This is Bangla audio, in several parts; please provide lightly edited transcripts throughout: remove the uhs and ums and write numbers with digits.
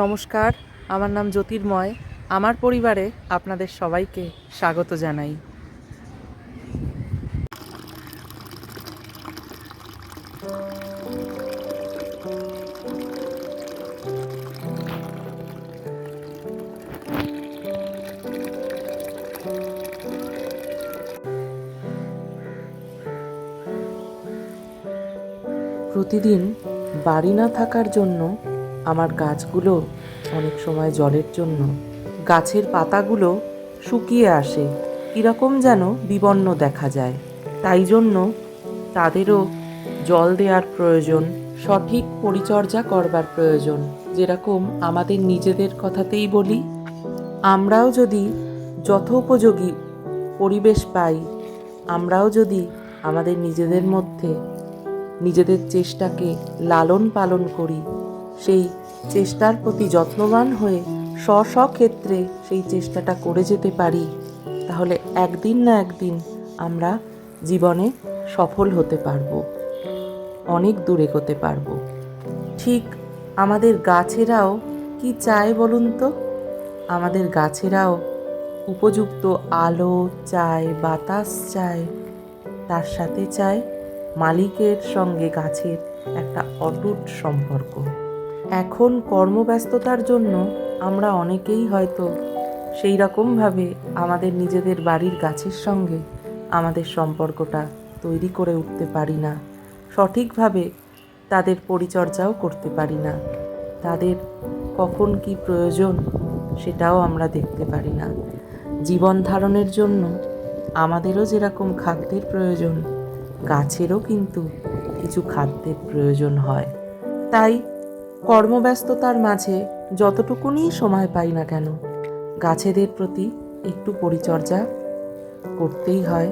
নমস্কার, আমার নাম জ্যোতির্ময়। আমার পরিবারে আপনাদের সবাইকে স্বাগত জানাই। প্রতিদিন বাড়ি না থাকার জন্য আমার গাছগুলো অনেক সময় জলের জন্য গাছের পাতাগুলো শুকিয়ে আসে, কীরকম যেন বিবর্ণ দেখা যায়। তাই জন্য তাদেরও জল দেওয়ার প্রয়োজন, সঠিক পরিচর্যা করবার প্রয়োজন। যেরকম আমাদের নিজেদের কথাতেই বলি, আমরাও যদি যথোপযোগী পরিবেশ পাই, আমরাও যদি আমাদের নিজেদের মধ্যে নিজেদের চেষ্টাকে লালন পালন করি, সেই চেষ্টার প্রতি যত্নবান হয়ে স্ব ক্ষেত্রে সেই চেষ্টাটা করে যেতে পারি, তাহলে একদিন না একদিন আমরা জীবনে সফল হতে পারবো, অনেক দূর এগোতে পারবো। ঠিক আমাদের গাছেরাও কি চায় বলুন তো? আমাদের গাছেরাও উপযুক্ত আলো চায়, বাতাস চায়, তার সাথে চায় মালিকের সঙ্গে গাছের একটা অটুট সম্পর্ক। এখন কর্মব্যস্ততার জন্য আমরা অনেকেই হয়তো সেই রকমভাবে আমাদের নিজেদের বাড়ির গাছের সঙ্গে আমাদের সম্পর্কটা তৈরি করে উঠতে পারি না, সঠিকভাবে তাদের পরিচর্যাও করতে পারি না, তাদের কখন কি প্রয়োজন সেটাও আমরা দেখতে পারি না। জীবন ধারণের জন্য আমাদেরও যেরকম খাদ্যের প্রয়োজন, গাছেরও কিন্তু কিছু খাদ্যের প্রয়োজন হয়। তাই কর্মব্যস্ততার মাঝে যতটুকুনি সময় পাই না কেন, গাছেদের প্রতি একটু পরিচর্যা করতেই হয়,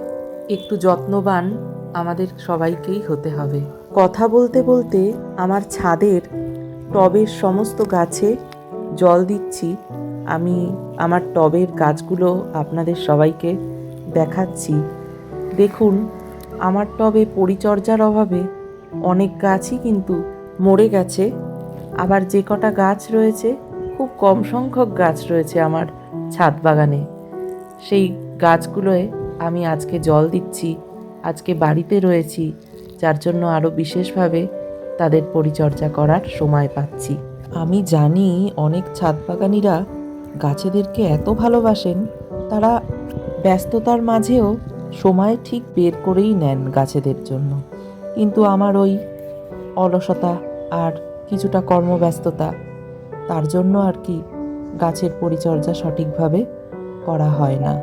একটু যত্নবান আমাদের সবাইকেই হতে হবে। কথা বলতে বলতে আমার ছাদের টবের সমস্ত গাছে জল দিচ্ছি। আমি আমার টবের গাছগুলো আপনাদের সবাইকে দেখাচ্ছি। দেখুন, আমার টবে পরিচর্যার অভাবে অনেক গাছই কিন্তু মরে গেছে। আবার যে কটা গাছ রয়েছে, খুব কম সংখ্যক গাছ রয়েছে আমার ছাদ বাগানে, সেই গাছগুলোয় আমি আজকে জল দিচ্ছি। আজকে বাড়িতে রয়েছি, যার জন্য আরও বিশেষভাবে তাদের পরিচর্যা করার সময় পাচ্ছি। আমি জানি অনেক ছাদ বাগানিরা গাছেদেরকে এত ভালোবাসেন, তারা ব্যস্ততার মাঝেও সময় ঠিক বের করেই নেন গাছেদের জন্য। কিন্তু আমার ওই অলসতা আর কিছুটা কর্মব্যস্ততা, তার জন্য আর কি গাছের পরিচর্যা সঠিকভাবে করা হয় না।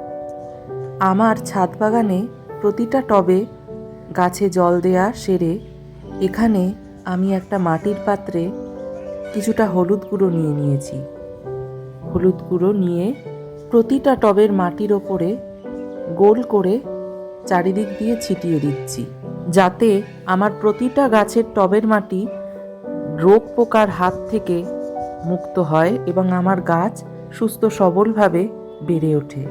আমার ছাদ বাগানে প্রতিটা টবে গাছে জল দেয়া সেরে এখানে আমি একটা মাটির পাত্রে কিছুটা হলুদ গুঁড়ো নিয়ে নিয়েছি। হলুদ গুঁড়ো নিয়ে প্রতিটা টবের মাটির ওপরে গোল করে চারিদিক দিয়ে ছিটিয়ে দিচ্ছি, যাতে আমার প্রতিটা গাছের টবের মাটি রোগ পোকার হাত থেকে মুক্ত হয় এবং আমার গাছ সুস্থ সবলভাবে বেড়ে ওঠে।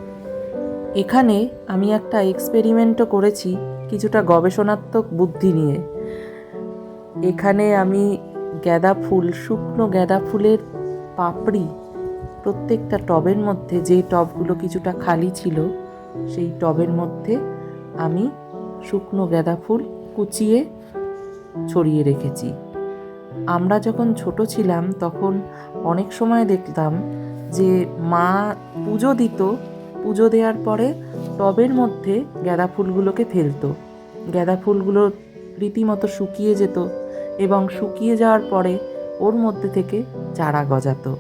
এখানে আমি একটা এক্সপেরিমেন্টও করেছি কিছুটা গবেষণাত্মক বুদ্ধি নিয়ে। এখানে আমি গাঁদা ফুল, শুকনো গাঁদা ফুলের পাপড়ি প্রত্যেকটা টবের মধ্যে, যে টবগুলো কিছুটা খালি ছিল সেই টবের মধ্যে আমি শুকনো গাঁদা ফুল কুচিয়ে ছড়িয়ে রেখেছি। আমরা যখন ছোট ছিলাম তখন অনেক সময় দেখতাম যে মা পুজো দিত, পুজো দেওয়ার পরে টবের মধ্যে গাঁদা ফুলগুলোকে ফেলতো। গাঁদা ফুলগুলো রীতিমতো শুকিয়ে যেত এবং শুকিয়ে যাওয়ার পরে ওর মধ্যে থেকে চারা গজাতো।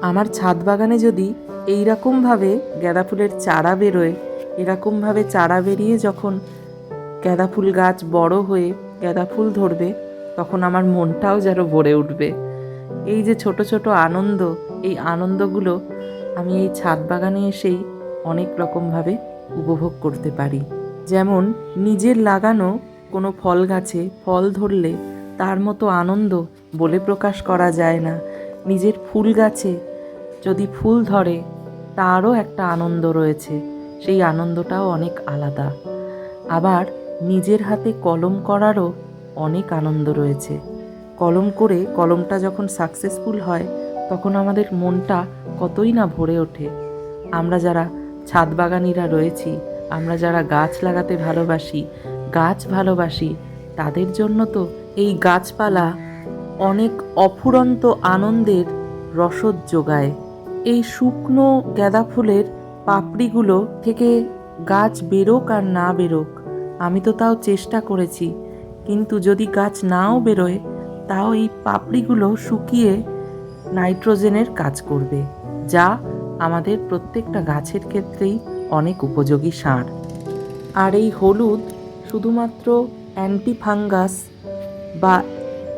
আমার ছাদ বাগানে যদি এইরকমভাবে গাঁদা ফুলের চারা বেরোয়, এরকমভাবে চারা বেরিয়ে যখন গাঁদা ফুল গাছ বড় হয়ে গাঁদা ফুল ধরবে, তখন আমার মনটাও যেন ভরে উঠবে। এই যে ছোট ছোট আনন্দ, এই আনন্দগুলো আমি এই ছাদ বাগানে এসেই অনেক রকমভাবে উপভোগ করতে পারি। যেমন নিজের লাগানো কোনো ফল গাছে ফল ধরলে তার মতো আনন্দ বলে প্রকাশ করা যায় না। নিজের ফুল গাছে যদি ফুল ধরে তারও একটা আনন্দ রয়েছে, সেই আনন্দটাও অনেক আলাদা। আবার নিজের হাতে কলম করারও অনেক আনন্দ রয়েছে। কলম করে কলমটা যখন সাকসেসফুল হয় তখন আমাদের মনটা কতই না ভরে ওঠে। আমরা যারা ছাদ বাগানিরা রয়েছি, আমরা যারা গাছ লাগাতে ভালোবাসি, গাছ ভালোবাসি, তাদের জন্য তো এই গাছপালা অনেক অফুরন্ত আনন্দের রসদ যোগায়। এই শুকনো গাঁদা ফুলের পাপড়িগুলো থেকে গাছ বেরোক আর না বেরোক, আমি তো তাও চেষ্টা করেছি, কিন্তু যদি গাছ নাও বেরোয় তাও এই পাপড়িগুলো শুকিয়ে নাইট্রোজেনের কাজ করবে, যা আমাদের প্রত্যেকটা গাছের ক্ষেত্রেই অনেক উপযোগী সার। আর এই হলুদ শুধুমাত্র অ্যান্টিফাঙ্গাস বা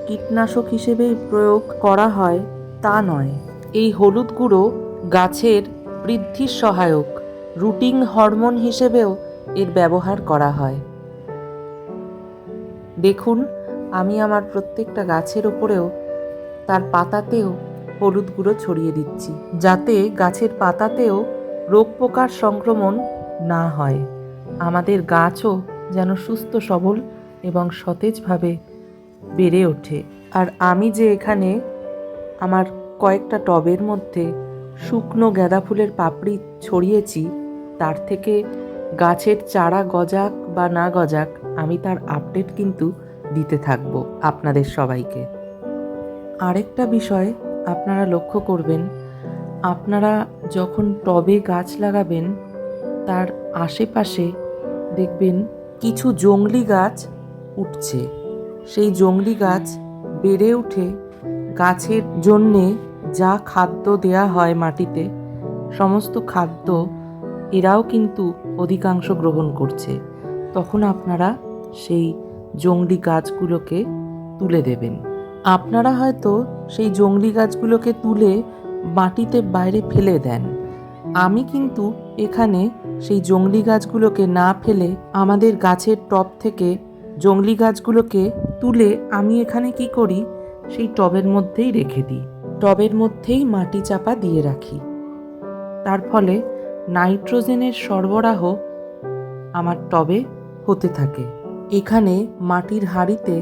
কীটনাশক হিসেবে প্রয়োগ করা হয় তা নয়। এই হলুদ গুঁড়ো গাছের বৃদ্ধির সহায়ক, রুটিং হরমোন হিসেবেও এর ব্যবহার করা হয়। দেখুন, আমি আমার প্রত্যেকটা গাছের ওপরেও তার পাতাতেও হলুদ গুঁড়ো ছড়িয়ে দিচ্ছি, যাতে গাছের পাতাতেও রোগ পোকার সংক্রমণ না হয়, আমাদের গাছও যেন সুস্থ সবল এবং সতেজভাবে বেড়ে ওঠে। আর আমি যে এখানে আমার কয়েকটা টবের মধ্যে শুকনো গাঁদা ফুলের পাপড়ি ছড়িয়েছি, তার থেকে গাছের চারা গজাক বা না গজাক আমি তার আপডেট কিন্তু দিতে থাকবো আপনাদের সবাইকে। আরেকটা বিষয় আপনারা লক্ষ্য করবেন, আপনারা যখন টবে গাছ লাগাবেন তার আশেপাশে দেখবেন কিছু জংলি গাছ উঠছে। সেই জংলি গাছ বেড়ে উঠে গাছের জন্যে যা খাদ্য দেয়া হয় মাটিতে, সমস্ত খাদ্য এরাও কিন্তু অধিকাংশ গ্রহণ করছে। তখন আপনারা সেই জংলি গাছগুলোকে তুলে দেবেন। আপনারা হয়তো সেই জংলি গাছগুলোকে তুলে মাটিতে বাইরে ফেলে দেন। আমি কিন্তু এখানে সেই জংলি গাছগুলোকে না ফেলে আমাদের গাছের টব থেকে জংলি গাছগুলোকে তুলে আমি এখানে কি করি, সেই টবের মধ্যেই রেখে দিই, টবের মধ্যেই মাটি চাপা দিয়ে রাখি। তার ফলে নাইট্রোজেনের সরবরাহ আমার টবে হতে থাকে। এখানে মাটির হাঁড়িতে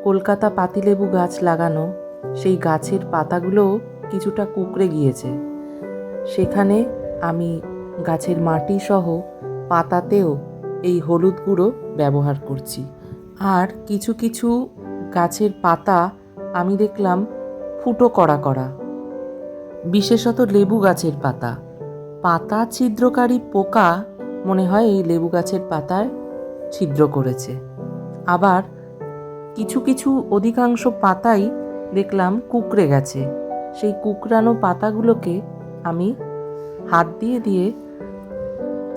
কলকাতা পাতিলেবু গাছ লাগানো, সেই গাছের পাতাগুলোও কিছুটা কুঁকড়ে গিয়েছে। সেখানে আমি গাছের মাটি সহ পাতাতেও এই হলুদ গুঁড়ো ব্যবহার করছি। আর কিছু কিছু গাছের পাতা আমি দেখলাম ফুটো করা করা, বিশেষত লেবু গাছের পাতা। পাতা ছিদ্রকারী পোকা মনে হয় এই লেবু গাছের পাতায় ছিদ্র করেছে। আবার কিছু কিছু অধিকাংশ পাতাই দেখলাম কুঁকড়ে গেছে। সেই কুঁকড়ানো পাতাগুলোকে আমি হাত দিয়ে দিয়ে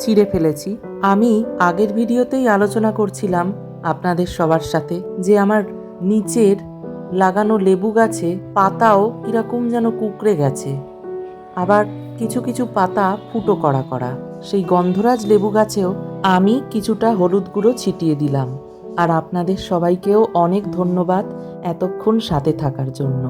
ছিঁড়ে ফেলেছি। আমি আগের ভিডিওতেই আলোচনা করছিলাম আপনাদের সবার সাথে যে আমার নিচের লাগানো লেবু গাছে পাতাও কিরকম যেন কুঁকড়ে গেছে, আবার কিছু কিছু পাতা ফুটো করা করা। সেই গন্ধরাজ লেবু গাছেও আমি কিছুটা হলুদ গুঁড়ো ছিটিয়ে দিলাম। আর আপনাদের সবাইকেও অনেক ধন্যবাদ এতক্ষণ সাথে থাকার জন্য।